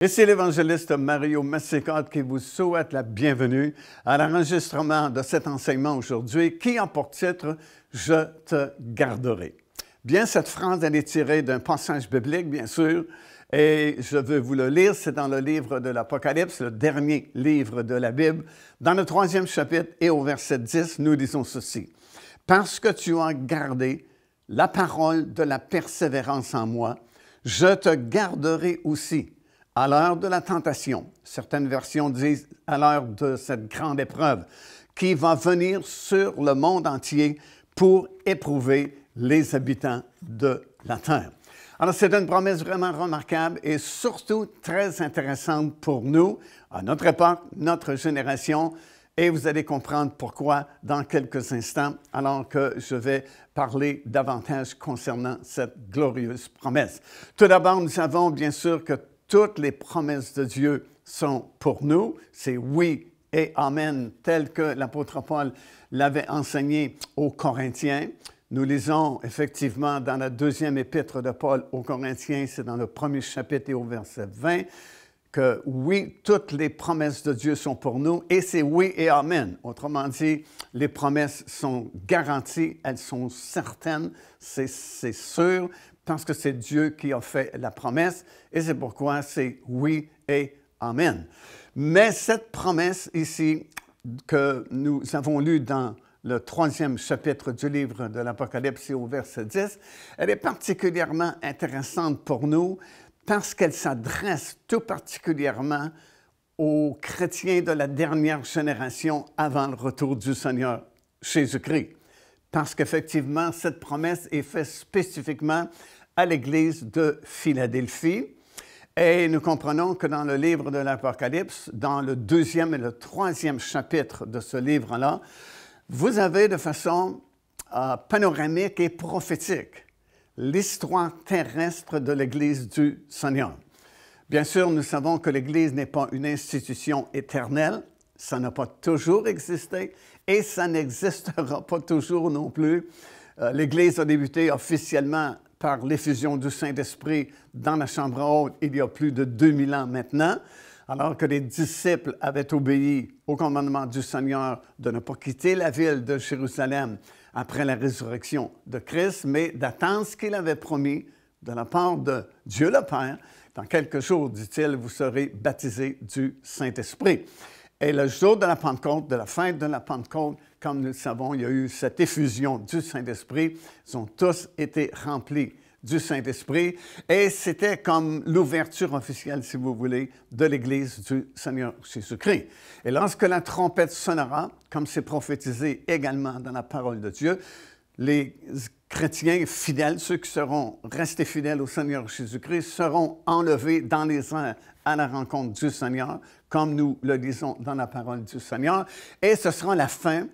Et c'est l'évangéliste Mario Massicotte qui vous souhaite la bienvenue à l'enregistrement de cet enseignement aujourd'hui qui a pour titre « Je te garderai ». Bien, cette phrase, elle est tirée d'un passage biblique, bien sûr, et je veux vous le lire. C'est dans le livre de l'Apocalypse, le dernier livre de la Bible. Dans le 3e chapitre et au verset 10, nous disons ceci. « Parce que tu as gardé la parole de la persévérance en moi, je te garderai aussi. » À l'heure de la tentation, certaines versions disent à l'heure de cette grande épreuve qui va venir sur le monde entier pour éprouver les habitants de la terre. Alors, c'est une promesse vraiment remarquable et surtout très intéressante pour nous, à notre époque, notre génération, et vous allez comprendre pourquoi dans quelques instants, alors que je vais parler davantage concernant cette glorieuse promesse. Tout d'abord, nous savons bien sûr que toutes les promesses de Dieu sont pour nous. C'est oui et amen, tel que l'apôtre Paul l'avait enseigné aux Corinthiens. Nous lisons effectivement dans la deuxième épître de Paul aux Corinthiens, c'est dans le 1er chapitre et au verset 20, que oui, toutes les promesses de Dieu sont pour nous et c'est oui et amen. Autrement dit, les promesses sont garanties, elles sont certaines, c'est sûr, parce que c'est Dieu qui a fait la promesse et c'est pourquoi c'est oui et amen. Mais cette promesse ici que nous avons lue dans le 3e chapitre du livre de l'Apocalypse au verset 10, elle est particulièrement intéressante pour nous parce qu'elle s'adresse tout particulièrement aux chrétiens de la dernière génération avant le retour du Seigneur Jésus-Christ. Parce qu'effectivement, cette promesse est faite spécifiquement à l'Église de Philadelphie. Et nous comprenons que dans le livre de l'Apocalypse, dans le 2e et le 3e chapitre de ce livre-là, vous avez de façon panoramique et prophétique l'histoire terrestre de l'Église du Seigneur. Bien sûr, nous savons que l'Église n'est pas une institution éternelle, ça n'a pas toujours existé et ça n'existera pas toujours non plus. L'Église a débuté officiellement par l'effusion du Saint-Esprit dans la chambre haute il y a plus de 2000 ans maintenant, alors que les disciples avaient obéi au commandement du Seigneur de ne pas quitter la ville de Jérusalem après la résurrection de Christ, mais d'attendre ce qu'il avait promis de la part de Dieu le Père. Dans quelques jours, dit-il, vous serez baptisés du Saint-Esprit. Et le jour de la Pentecôte, de la fête de la Pentecôte, comme nous le savons, il y a eu cette effusion du Saint-Esprit. Ils ont tous été remplis du Saint-Esprit. Et c'était comme l'ouverture officielle, si vous voulez, de l'Église du Seigneur Jésus-Christ. Et lorsque la trompette sonnera, comme c'est prophétisé également dans la parole de Dieu, les chrétiens fidèles, ceux qui seront restés fidèles au Seigneur Jésus-Christ, seront enlevés dans les airs à la rencontre du Seigneur, comme nous le lisons dans la parole du Seigneur. Et ce sera la fin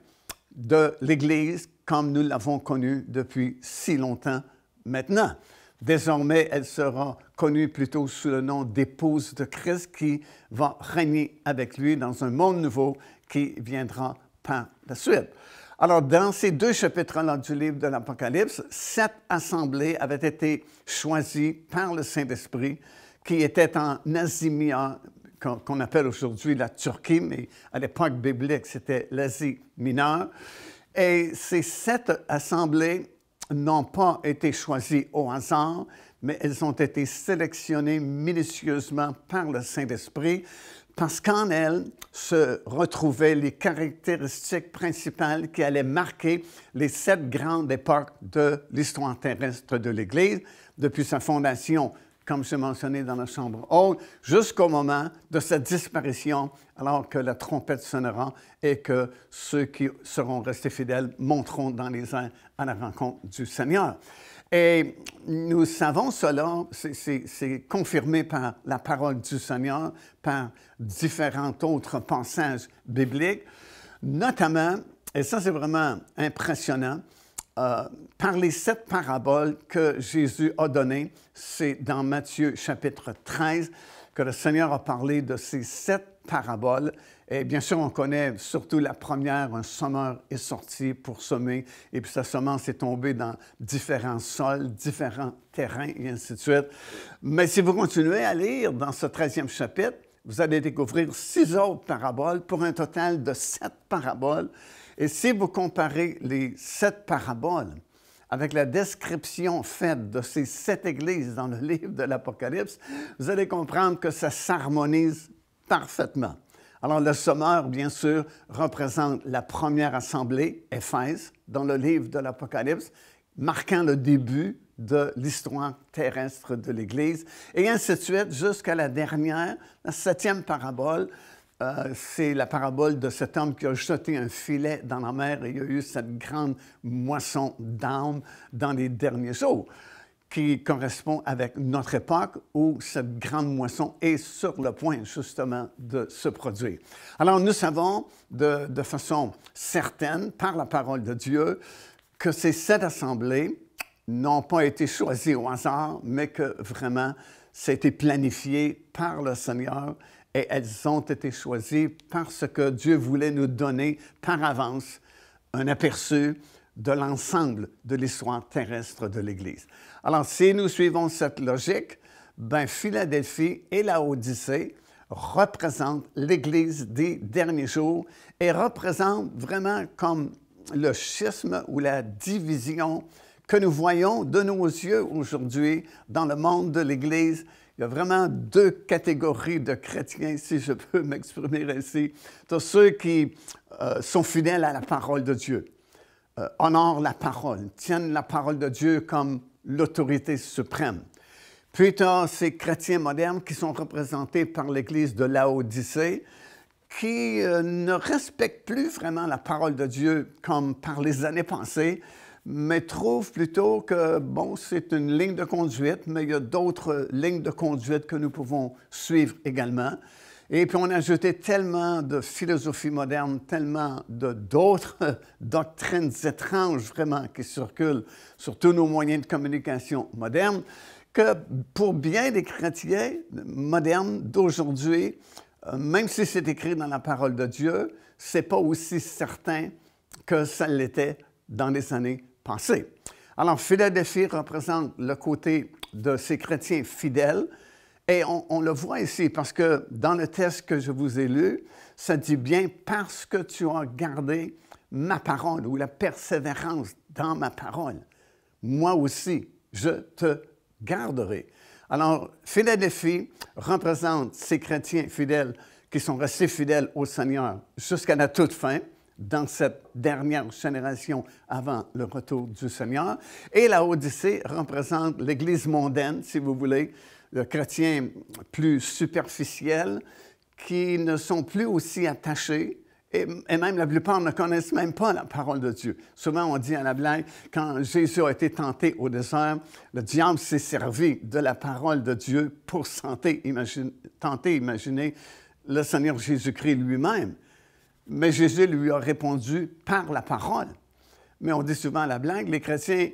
de l'Église comme nous l'avons connue depuis si longtemps maintenant. Désormais, elle sera connue plutôt sous le nom d'épouse de Christ qui va régner avec lui dans un monde nouveau qui viendra par la suite. Alors, dans ces deux chapitres-là du livre de l'Apocalypse, 7 assemblées avaient été choisies par le Saint-Esprit qui étaient en Asie mineure, qu'on appelle aujourd'hui la Turquie, mais à l'époque biblique, c'était l'Asie mineure. Et ces 7 assemblées n'ont pas été choisies au hasard, mais elles ont été sélectionnées minutieusement par le Saint-Esprit parce qu'en elles se retrouvaient les caractéristiques principales qui allaient marquer les 7 grandes époques de l'histoire terrestre de l'Église, depuis sa fondation, comme j'ai mentionné dans la chambre haute, jusqu'au moment de sa disparition, alors que la trompette sonnera et que ceux qui seront restés fidèles monteront dans les airs à la rencontre du Seigneur. Et nous savons cela, c'est confirmé par la parole du Seigneur, par différents autres passages bibliques, notamment, et ça c'est vraiment impressionnant, par les 7 paraboles que Jésus a données. C'est dans Matthieu chapitre 13 que le Seigneur a parlé de ces 7 paraboles. Et bien sûr, on connaît surtout la première, un semeur est sorti pour semer, et puis sa semence est tombée dans différents sols, différents terrains, et ainsi de suite. Mais si vous continuez à lire dans ce 13e chapitre, vous allez découvrir 6 autres paraboles pour un total de 7 paraboles. Et si vous comparez les 7 paraboles avec la description faite de ces 7 églises dans le livre de l'Apocalypse, vous allez comprendre que ça s'harmonise parfaitement. Alors, le semeur, bien sûr, représente la première assemblée, Éphèse, dans le livre de l'Apocalypse, marquant le début de l'histoire terrestre de l'Église, et ainsi de suite jusqu'à la dernière, la 7e parabole. C'est la parabole de cet homme qui a jeté un filet dans la mer et il y a eu cette grande moisson d'âmes dans les derniers jours, qui correspond avec notre époque où cette grande moisson est sur le point justement de se produire. Alors nous savons de façon certaine, par la parole de Dieu, que ces 7 assemblées n'ont pas été choisies au hasard, mais que vraiment ça a été planifié par le Seigneur et elles ont été choisies parce que Dieu voulait nous donner par avance un aperçu de l'ensemble de l'histoire terrestre de l'Église. Alors, si nous suivons cette logique, bien, Philadelphie et Laodicée représentent l'Église des derniers jours et représentent vraiment comme le schisme ou la division que nous voyons de nos yeux aujourd'hui dans le monde de l'Église. Il y a vraiment 2 catégories de chrétiens, si je peux m'exprimer ainsi. Tu as ceux qui sont fidèles à la parole de Dieu, honorent la parole, tiennent la parole de Dieu comme l'autorité suprême. Puis tu as ces chrétiens modernes qui sont représentés par l'Église de Laodicée, qui ne respectent plus vraiment la parole de Dieu comme par les années passées, mais trouvent plutôt que, bon, c'est une ligne de conduite, mais il y a d'autres lignes de conduite que nous pouvons suivre également. Et puis, on a ajouté tellement de philosophie moderne, tellement d'autres doctrines étranges vraiment qui circulent sur tous nos moyens de communication modernes, que pour bien des chrétiens modernes d'aujourd'hui, même si c'est écrit dans la parole de Dieu, ce n'est pas aussi certain que ça l'était dans les années passées. Alors, Philadelphie représente le côté de ces chrétiens fidèles, et on le voit ici, parce que dans le texte que je vous ai lu, ça dit bien « parce que tu as gardé ma parole » ou « la persévérance dans ma parole, moi aussi, je te garderai ». Alors, Philadelphie représente ces chrétiens fidèles qui sont restés fidèles au Seigneur jusqu'à la toute fin, dans cette dernière génération avant le retour du Seigneur. Et la Odyssée représente l'Église mondaine, si vous voulez, le chrétien plus superficiel, qui ne sont plus aussi attachés, et même la plupart ne connaissent même pas la parole de Dieu. Souvent, on dit à la blague, quand Jésus a été tenté au désert, le diable s'est servi de la parole de Dieu pour tenter, imaginer le Seigneur Jésus-Christ lui-même. Mais Jésus lui a répondu par la parole. Mais on dit souvent à la blague, les chrétiens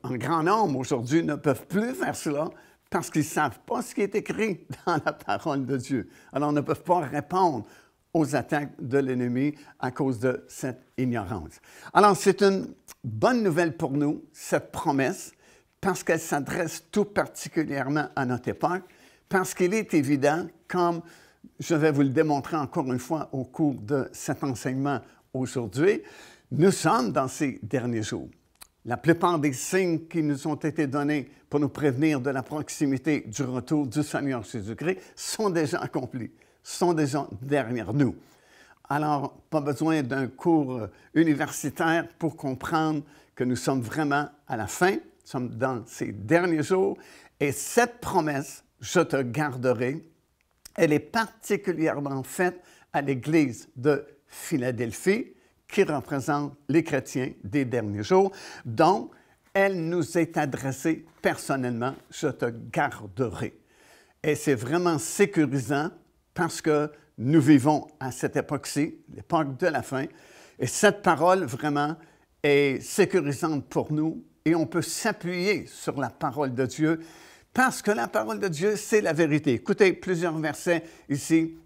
en grand nombre aujourd'hui ne peuvent plus faire cela parce qu'ils ne savent pas ce qui est écrit dans la parole de Dieu. Alors, ils ne peuvent pas répondre aux attaques de l'ennemi à cause de cette ignorance. Alors, c'est une bonne nouvelle pour nous, cette promesse, parce qu'elle s'adresse tout particulièrement à notre époque, parce qu'il est évident, comme je vais vous le démontrer encore une fois au cours de cet enseignement aujourd'hui, nous sommes dans ces derniers jours. La plupart des signes qui nous ont été donnés pour nous prévenir de la proximité du retour du Seigneur Jésus-Christ sont déjà accomplis, sont déjà derrière nous. Alors, pas besoin d'un cours universitaire pour comprendre que nous sommes vraiment à la fin, nous sommes dans ces derniers jours, et cette promesse, je te garderai, elle est particulièrement faite à l'Église de Philadelphie, qui représente les chrétiens des derniers jours. Donc, elle nous est adressée personnellement, je te garderai. Et c'est vraiment sécurisant parce que nous vivons à cette époque-ci, l'époque de la fin, et cette parole vraiment est sécurisante pour nous et on peut s'appuyer sur la parole de Dieu parce que la parole de Dieu, c'est la vérité. Écoutez plusieurs versets ici.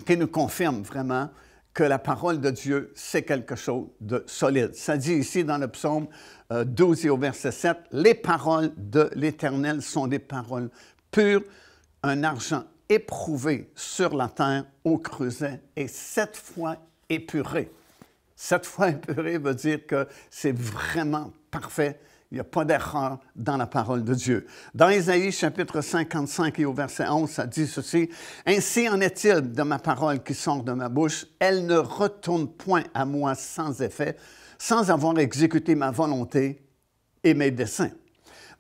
qui nous confirme vraiment que la parole de Dieu, c'est quelque chose de solide. Ça dit ici dans le psaume 12 et au verset 7, « Les paroles de l'Éternel sont des paroles pures, un argent éprouvé sur la terre au creuset et 7 fois épuré. » 7 fois épuré veut dire que c'est vraiment parfait. Il n'y a pas d'erreur dans la parole de Dieu. Dans Ésaïe, chapitre 55 et au verset 11, ça dit ceci, « Ainsi en est-il de ma parole qui sort de ma bouche, elle ne retourne point à moi sans effet, sans avoir exécuté ma volonté et mes desseins. »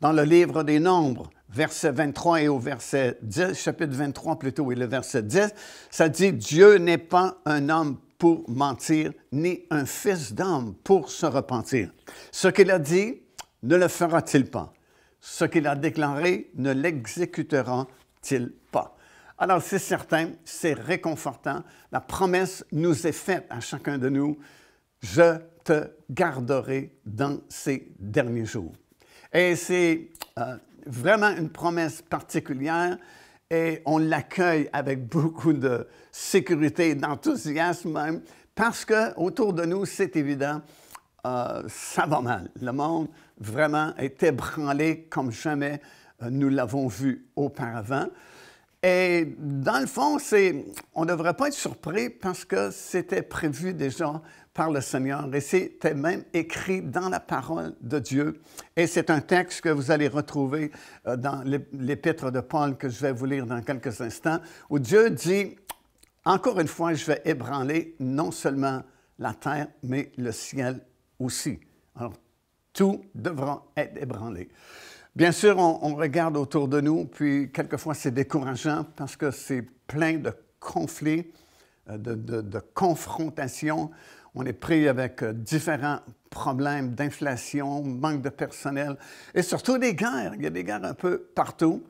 Dans le livre des Nombres, verset 23 et au verset 10, chapitre 23 plutôt et le verset 10, ça dit, « Dieu n'est pas un homme pour mentir, ni un fils d'homme pour se repentir. Ce qu'il a dit, ne le fera-t-il pas? Ce qu'il a déclaré, ne l'exécutera-t-il pas? » Alors, c'est certain, c'est réconfortant. La promesse nous est faite à chacun de nous. « Je te garderai dans ces derniers jours. » Et c'est vraiment une promesse particulière et on l'accueille avec beaucoup de sécurité et d'enthousiasme même parce qu'autour de nous, c'est évident, ça va mal. Le monde vraiment est ébranlé comme jamais nous l'avons vu auparavant. Et dans le fond, on ne devrait pas être surpris parce que c'était prévu déjà par le Seigneur et c'était même écrit dans la parole de Dieu. Et c'est un texte que vous allez retrouver dans l'épître de Paul que je vais vous lire dans quelques instants, où Dieu dit, encore une fois, je vais ébranler non seulement la terre, mais le ciel aussi. Alors, tout devra être ébranlé. Bien sûr, on regarde autour de nous, puis quelquefois c'est décourageant parce que c'est plein de conflits, de confrontations. On est pris avec différents problèmes d'inflation, manque de personnel et surtout des guerres. Il y a des guerres un peu partout.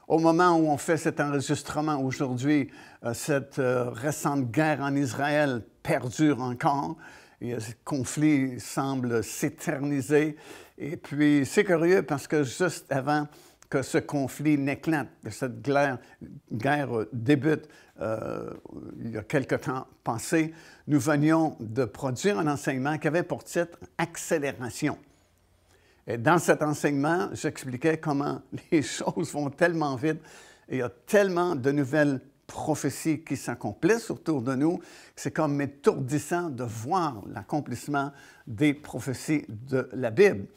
Au moment où on fait cet enregistrement aujourd'hui, cette récente guerre en Israël perdure encore. Et ce conflit semble s'éterniser. Et puis, c'est curieux parce que juste avant que ce conflit n'éclate, que cette guerre débute il y a quelque temps passé, nous venions de produire un enseignement qui avait pour titre « Accélération ». Et dans cet enseignement, j'expliquais comment les choses vont tellement vite et il y a tellement de nouvelles prophéties qui s'accomplissent autour de nous, c'est comme étourdissant de voir l'accomplissement des prophéties de la Bible.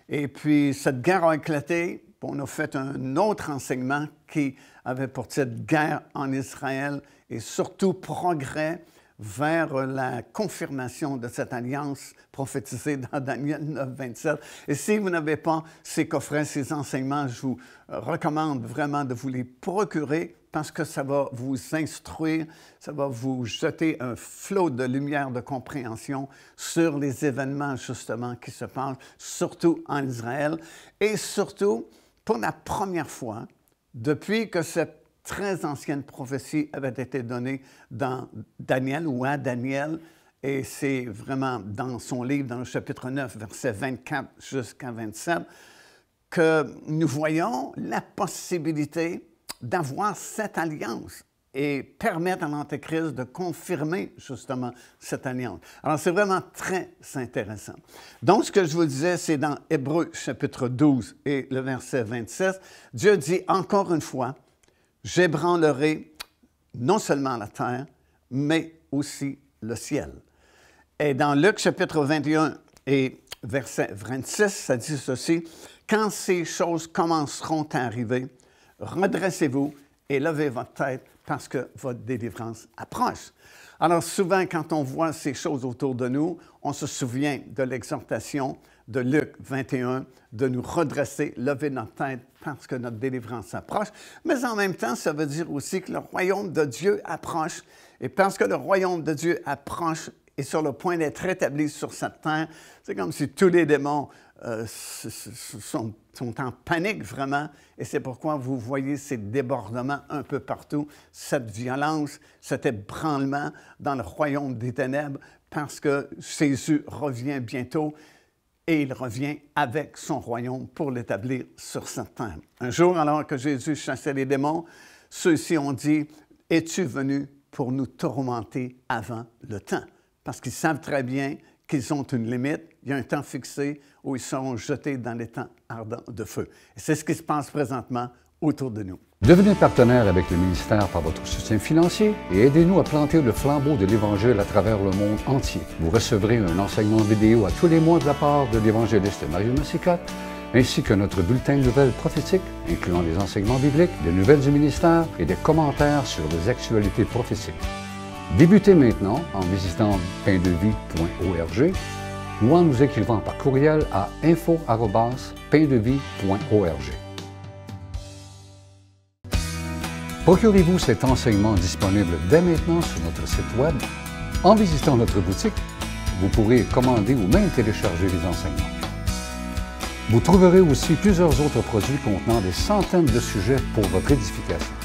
Et puis, cette guerre a éclaté. On a fait un autre enseignement qui avait pour titre « Guerre en Israël » et surtout « Progrès vers la confirmation de cette alliance prophétisée dans Daniel 9, 27. » Et si vous n'avez pas ces coffrets, ces enseignements, je vous recommande vraiment de vous les procurer parce que ça va vous instruire, ça va vous jeter un flot de lumière de compréhension sur les événements justement qui se passent, surtout en Israël. Et surtout, pour la première fois, depuis que cette très ancienne prophétie avait été donnée dans Daniel ou à Daniel, et c'est vraiment dans son livre, dans le chapitre 9, versets 24 jusqu'à 27, que nous voyons la possibilité d'avoir cette alliance et permettre à l'Antéchrist de confirmer justement cette alliance. Alors, c'est vraiment très intéressant. Donc, ce que je vous disais, c'est dans Hébreux chapitre 12 et le verset 26, Dieu dit encore une fois, « J'ébranlerai non seulement la terre, mais aussi le ciel. » Et dans Luc chapitre 21 et verset 26, ça dit ceci, « Quand ces choses commenceront à arriver, redressez-vous et levez votre tête parce que votre délivrance approche. » Alors souvent, quand on voit ces choses autour de nous, on se souvient de l'exhortation de Luc 21, de nous redresser, lever notre tête parce que notre délivrance approche. Mais en même temps, ça veut dire aussi que le royaume de Dieu approche. Et parce que le royaume de Dieu approche et sur le point d'être établi sur cette terre, c'est comme si tous les démons sont en panique vraiment. Et c'est pourquoi vous voyez ces débordements un peu partout, cette violence, cet ébranlement dans le royaume des ténèbres, parce que Jésus revient bientôt et il revient avec son royaume pour l'établir sur cette terre. Un jour, alors que Jésus chassait les démons, ceux-ci ont dit, « Es-tu venu pour nous tourmenter avant le temps. Parce qu'ils savent très bien qu'ils ont une limite, il y a un temps fixé où ils seront jetés dans les temps ardents de feu. Et c'est ce qui se passe présentement autour de nous. Devenez partenaire avec le ministère par votre soutien financier et aidez-nous à planter le flambeau de l'Évangile à travers le monde entier. Vous recevrez un enseignement vidéo à tous les mois de la part de l'évangéliste Mario Massicotte, ainsi que notre bulletin de nouvelles prophétiques, incluant des enseignements bibliques, des nouvelles du ministère et des commentaires sur les actualités prophétiques. Débutez maintenant en visitant paindevie.org ou en nous écrivant par courriel à info@paindevie.org. Procurez-vous cet enseignement disponible dès maintenant sur notre site Web. En visitant notre boutique, vous pourrez commander ou même télécharger les enseignements. Vous trouverez aussi plusieurs autres produits contenant des centaines de sujets pour votre édification.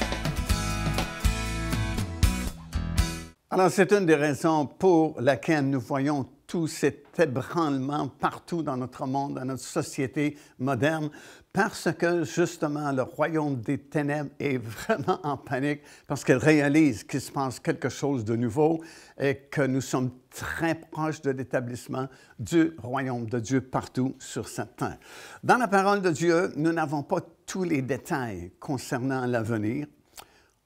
Alors, c'est une des raisons pour laquelle nous voyons tout cet ébranlement partout dans notre monde, dans notre société moderne, parce que, justement, le royaume des ténèbres est vraiment en panique, parce qu'elle réalise qu'il se passe quelque chose de nouveau et que nous sommes très proches de l'établissement du royaume de Dieu partout sur cette terre. Dans la parole de Dieu, nous n'avons pas tous les détails concernant l'avenir.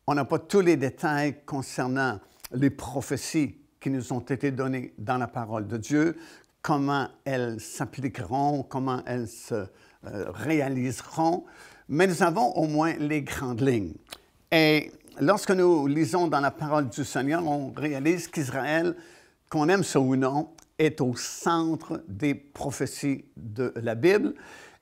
On n'a pas tous les détails concernant les prophéties qui nous ont été données dans la parole de Dieu, comment elles s'appliqueront, comment elles se réaliseront, mais nous avons au moins les grandes lignes. Et lorsque nous lisons dans la parole du Seigneur, on réalise qu'Israël, qu'on aime ça ou non, est au centre des prophéties de la Bible.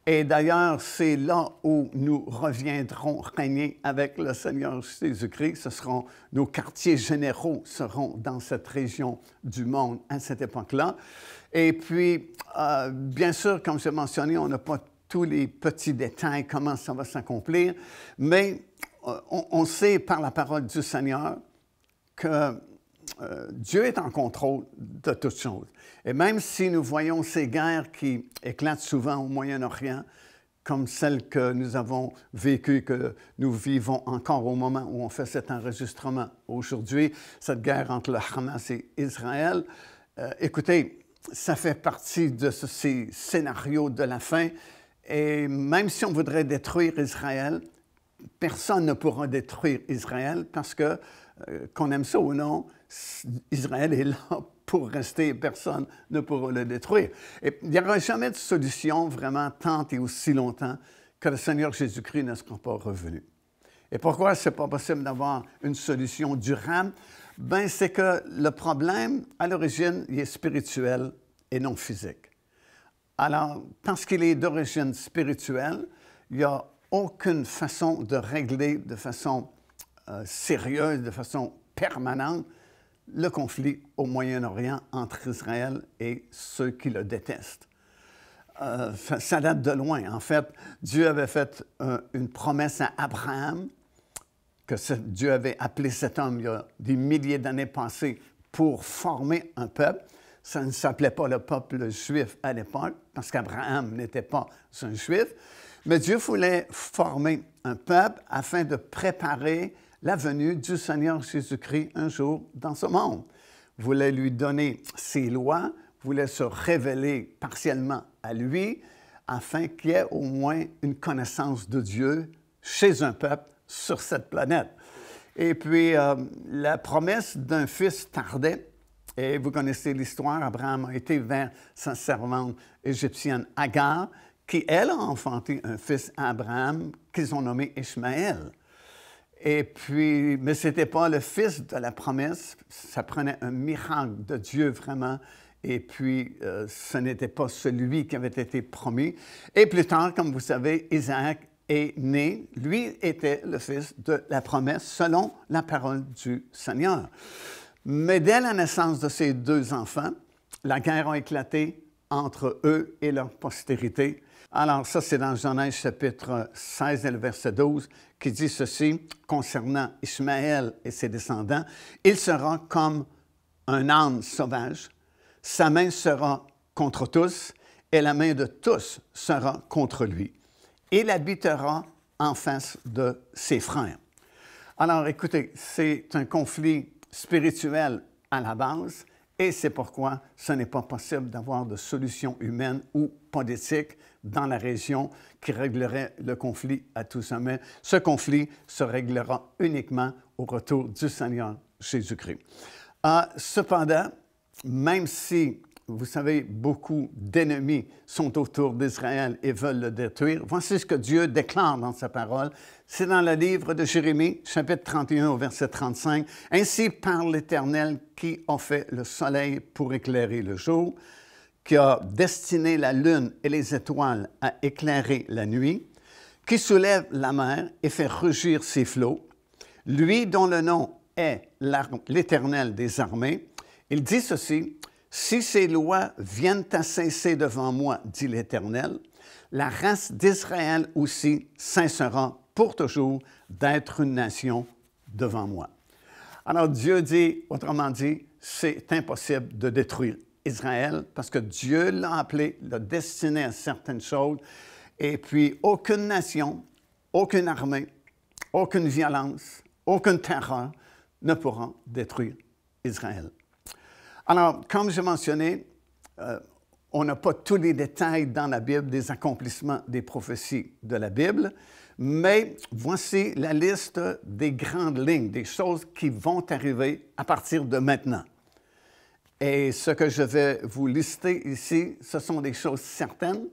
Et d'ailleurs, c'est là où nous reviendrons régner avec le Seigneur Jésus-Christ. Ce seront nos quartiers généraux seront dans cette région du monde à cette époque-là. Et puis, bien sûr, comme j'ai mentionné, on n'a pas tous les petits détails, comment ça va s'accomplir, mais on sait par la parole du Seigneur que Dieu est en contrôle de toutes choses. Et même si nous voyons ces guerres qui éclatent souvent au Moyen-Orient, comme celle que nous avons vécue, que nous vivons encore au moment où on fait cet enregistrement aujourd'hui, cette guerre entre le Hamas et Israël, écoutez, ça fait partie de ces scénarios de la fin. Et même si on voudrait détruire Israël, personne ne pourra détruire Israël parce que, qu'on aime ça ou non, Israël est là pour rester et personne ne pourra le détruire. Et il n'y aura jamais de solution vraiment tant et aussi longtemps que le Seigneur Jésus-Christ ne sera pas revenu. Et pourquoi ce n'est pas possible d'avoir une solution durable? Bien, c'est que le problème, à l'origine, il est spirituel et non physique. Alors, parce qu'il est d'origine spirituelle, il n'y a aucune façon de régler de façon sérieuse, de façon permanente, le conflit au Moyen-Orient entre Israël et ceux qui le détestent. Ça date de loin. En fait, Dieu avait fait une promesse à Abraham, que Dieu avait appelé cet homme il y a des milliers d'années passées pour former un peuple. Ça ne s'appelait pas le peuple juif à l'époque, parce qu'Abraham n'était pas un juif, mais Dieu voulait former un peuple afin de préparer la venue du Seigneur Jésus-Christ un jour dans ce monde. Voulait lui donner ses lois, voulait se révéler partiellement à lui, afin qu'il y ait au moins une connaissance de Dieu chez un peuple sur cette planète. Et puis, la promesse d'un fils tardait, et vous connaissez l'histoire, Abraham a été vers sa servante égyptienne Agar, qui, elle, a enfanté un fils à Abraham qu'ils ont nommé Ishmaël. Et puis, mais ce n'était pas le fils de la promesse, ça prenait un miracle de Dieu vraiment, et puis ce n'était pas celui qui avait été promis. Et plus tard, comme vous savez, Isaac est né, lui était le fils de la promesse selon la parole du Seigneur. Mais dès la naissance de ces deux enfants, la guerre a éclaté entre eux et leur postérité. Alors ça, c'est dans Genèse chapitre 16 et le verset 12 qui dit ceci concernant Ishmaël et ses descendants. « Il sera comme un âne sauvage, sa main sera contre tous et la main de tous sera contre lui. Il habitera en face de ses frères. » Alors écoutez, c'est un conflit spirituel à la base, et c'est pourquoi ce n'est pas possible d'avoir de solution humaine ou politique dans la région qui réglerait le conflit à tout sommet. Ce conflit se réglera uniquement au retour du Seigneur Jésus-Christ. Cependant, même si, vous savez, beaucoup d'ennemis sont autour d'Israël et veulent le détruire, voici ce que Dieu déclare dans sa parole. C'est dans le livre de Jérémie, chapitre 31, au verset 35. « Ainsi parle l'Éternel qui a fait le soleil pour éclairer le jour, qui a destiné la lune et les étoiles à éclairer la nuit, qui soulève la mer et fait rugir ses flots, lui dont le nom est l'Éternel des armées. Il dit ceci, « Si ces lois viennent à cesser devant moi, dit l'Éternel, la race d'Israël aussi cessera pour toujours d'être une nation devant moi. » Alors Dieu dit, autrement dit, c'est impossible de détruire Israël parce que Dieu l'a appelé, l'a destiné à certaines choses. Et puis, aucune nation, aucune armée, aucune violence, aucune terreur ne pourra détruire Israël. Alors, comme je mentionnais, on n'a pas tous les détails dans la Bible des accomplissements des prophéties de la Bible, mais voici la liste des grandes lignes, des choses qui vont arriver à partir de maintenant. Et ce que je vais vous lister ici, ce sont des choses certaines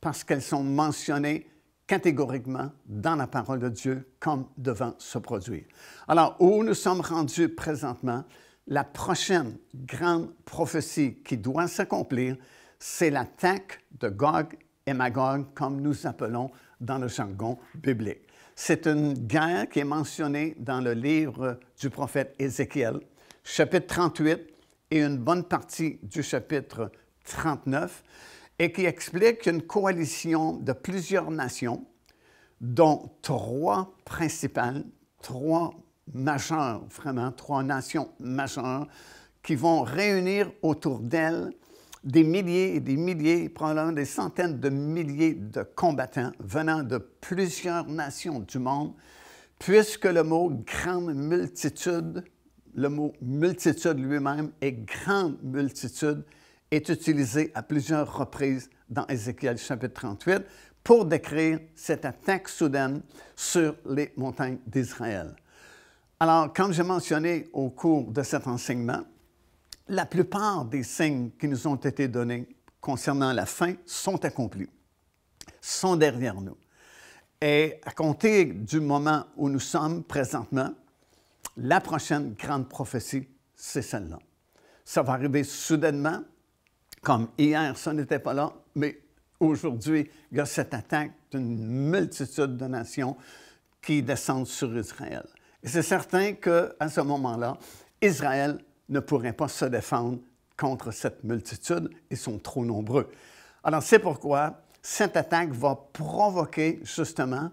parce qu'elles sont mentionnées catégoriquement dans la parole de Dieu comme devant se produire. Alors, où nous sommes rendus présentement, la prochaine grande prophétie qui doit s'accomplir, c'est l'attaque de Gog et Magog, comme nous appelons dans le jargon biblique. C'est une guerre qui est mentionnée dans le livre du prophète Ézéchiel, chapitre 38 et une bonne partie du chapitre 39, et qui explique une coalition de plusieurs nations, dont 3 principales, 3 majeures, vraiment 3 nations majeures, qui vont réunir autour d'elles des milliers et des milliers, probablement des centaines de milliers de combattants venant de plusieurs nations du monde, puisque le mot « grande multitude », le mot « multitude » lui-même et « grande multitude » est utilisé à plusieurs reprises dans Ézéchiel chapitre 38 pour décrire cette attaque soudaine sur les montagnes d'Israël. Alors, comme j'ai mentionné au cours de cet enseignement, la plupart des signes qui nous ont été donnés concernant la fin sont accomplis, sont derrière nous. Et à compter du moment où nous sommes présentement, la prochaine grande prophétie, c'est celle-là. Ça va arriver soudainement, comme hier, ça n'était pas là, mais aujourd'hui, il y a cette attaque d'une multitude de nations qui descendent sur Israël. Et c'est certain qu'à ce moment-là, Israël ne pourrait pas se défendre contre cette multitude. Ils sont trop nombreux. Alors, c'est pourquoi cette attaque va provoquer justement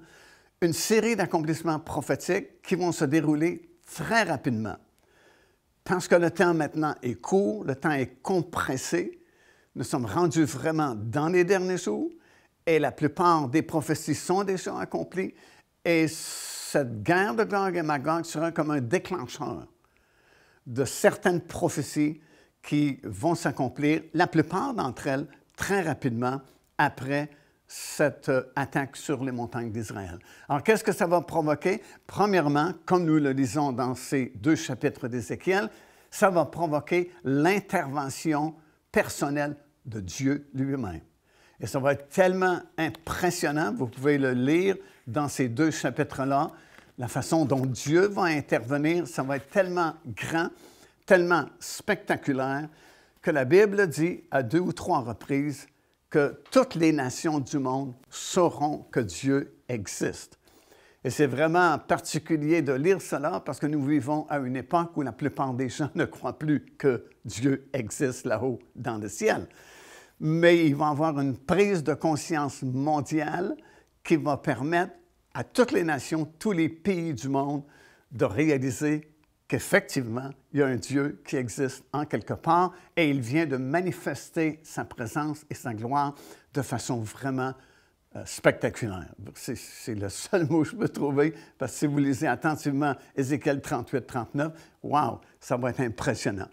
une série d'accomplissements prophétiques qui vont se dérouler très rapidement. Parce que le temps maintenant est court, le temps est compressé, nous sommes rendus vraiment dans les derniers jours et la plupart des prophéties sont déjà accomplies et cette guerre de Gog et Magog sera comme un déclencheur de certaines prophéties qui vont s'accomplir, la plupart d'entre elles très rapidement après cette attaque sur les montagnes d'Israël. Alors, qu'est-ce que ça va provoquer? Premièrement, comme nous le lisons dans ces 2 chapitres d'Ézéchiel, ça va provoquer l'intervention personnelle de Dieu lui-même. Et ça va être tellement impressionnant, vous pouvez le lire dans ces 2 chapitres-là, la façon dont Dieu va intervenir, ça va être tellement grand, tellement spectaculaire, que la Bible dit à 2 ou 3 reprises que toutes les nations du monde sauront que Dieu existe. Et c'est vraiment particulier de lire cela parce que nous vivons à une époque où la plupart des gens ne croient plus que Dieu existe là-haut dans le ciel. Mais il va y avoir une prise de conscience mondiale qui va permettre à toutes les nations, tous les pays du monde, de réaliser qu'effectivement, il y a un Dieu qui existe en quelque part et il vient de manifester sa présence et sa gloire de façon vraiment spectaculaire. C'est le seul mot que je peux trouver, parce que si vous lisez attentivement Ézéchiel 38-39, wow, ça va être impressionnant.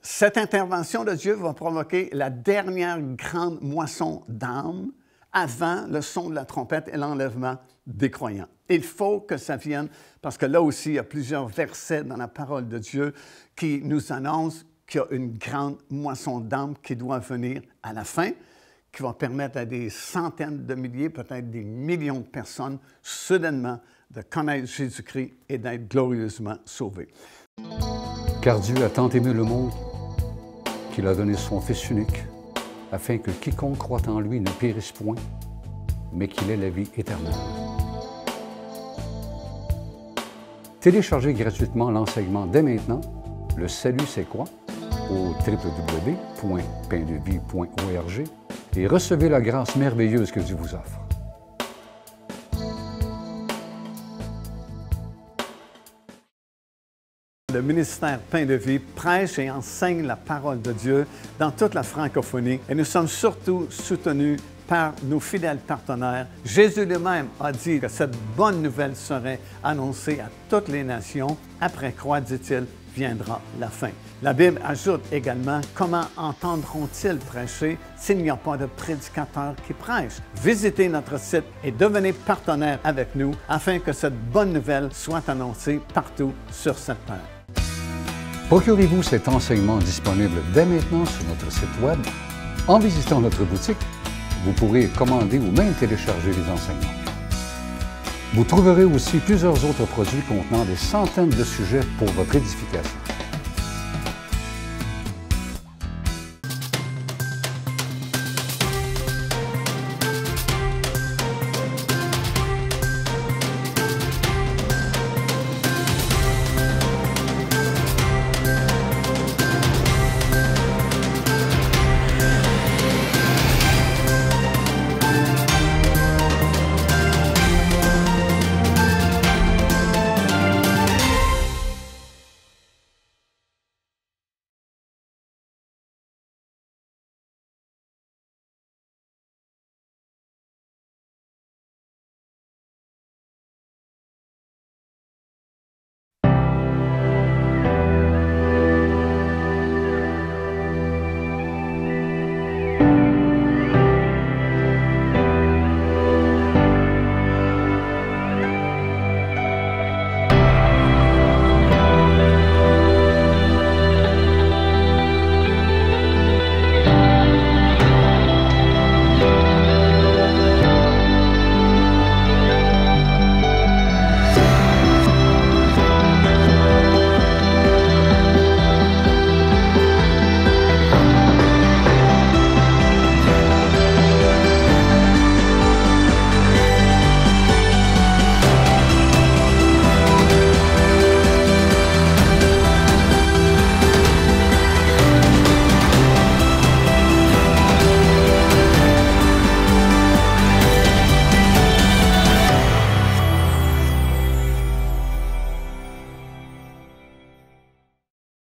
Cette intervention de Dieu va provoquer la dernière grande moisson d'âmes avant le son de la trompette et l'enlèvement des croyants. Il faut que ça vienne, parce que là aussi, il y a plusieurs versets dans la parole de Dieu qui nous annoncent qu'il y a une grande moisson d'âmes qui doit venir à la fin, qui va permettre à des centaines de milliers, peut-être des millions de personnes, soudainement, de connaître Jésus-Christ et d'être glorieusement sauvés. Car Dieu a tant aimé le monde qu'il a donné son Fils unique, afin que quiconque croit en lui ne périsse point, mais qu'il ait la vie éternelle. Téléchargez gratuitement l'enseignement dès maintenant, Le Salut c'est quoi? Au www.paindevie.org et recevez la grâce merveilleuse que Dieu vous offre. Le ministère Pain de Vie prêche et enseigne la parole de Dieu dans toute la francophonie et nous sommes surtout soutenus par nos fidèles partenaires. Jésus lui-même a dit que cette bonne nouvelle serait annoncée à toutes les nations. Après quoi, dit-il, viendra la fin. La Bible ajoute également comment entendront-ils prêcher s'il n'y a pas de prédicateur qui prêche. Visitez notre site et devenez partenaire avec nous afin que cette bonne nouvelle soit annoncée partout sur cette terre. Procurez-vous cet enseignement disponible dès maintenant sur notre site Web. En visitant notre boutique, vous pourrez commander ou même télécharger les enseignements. Vous trouverez aussi plusieurs autres produits contenant des centaines de sujets pour votre édification.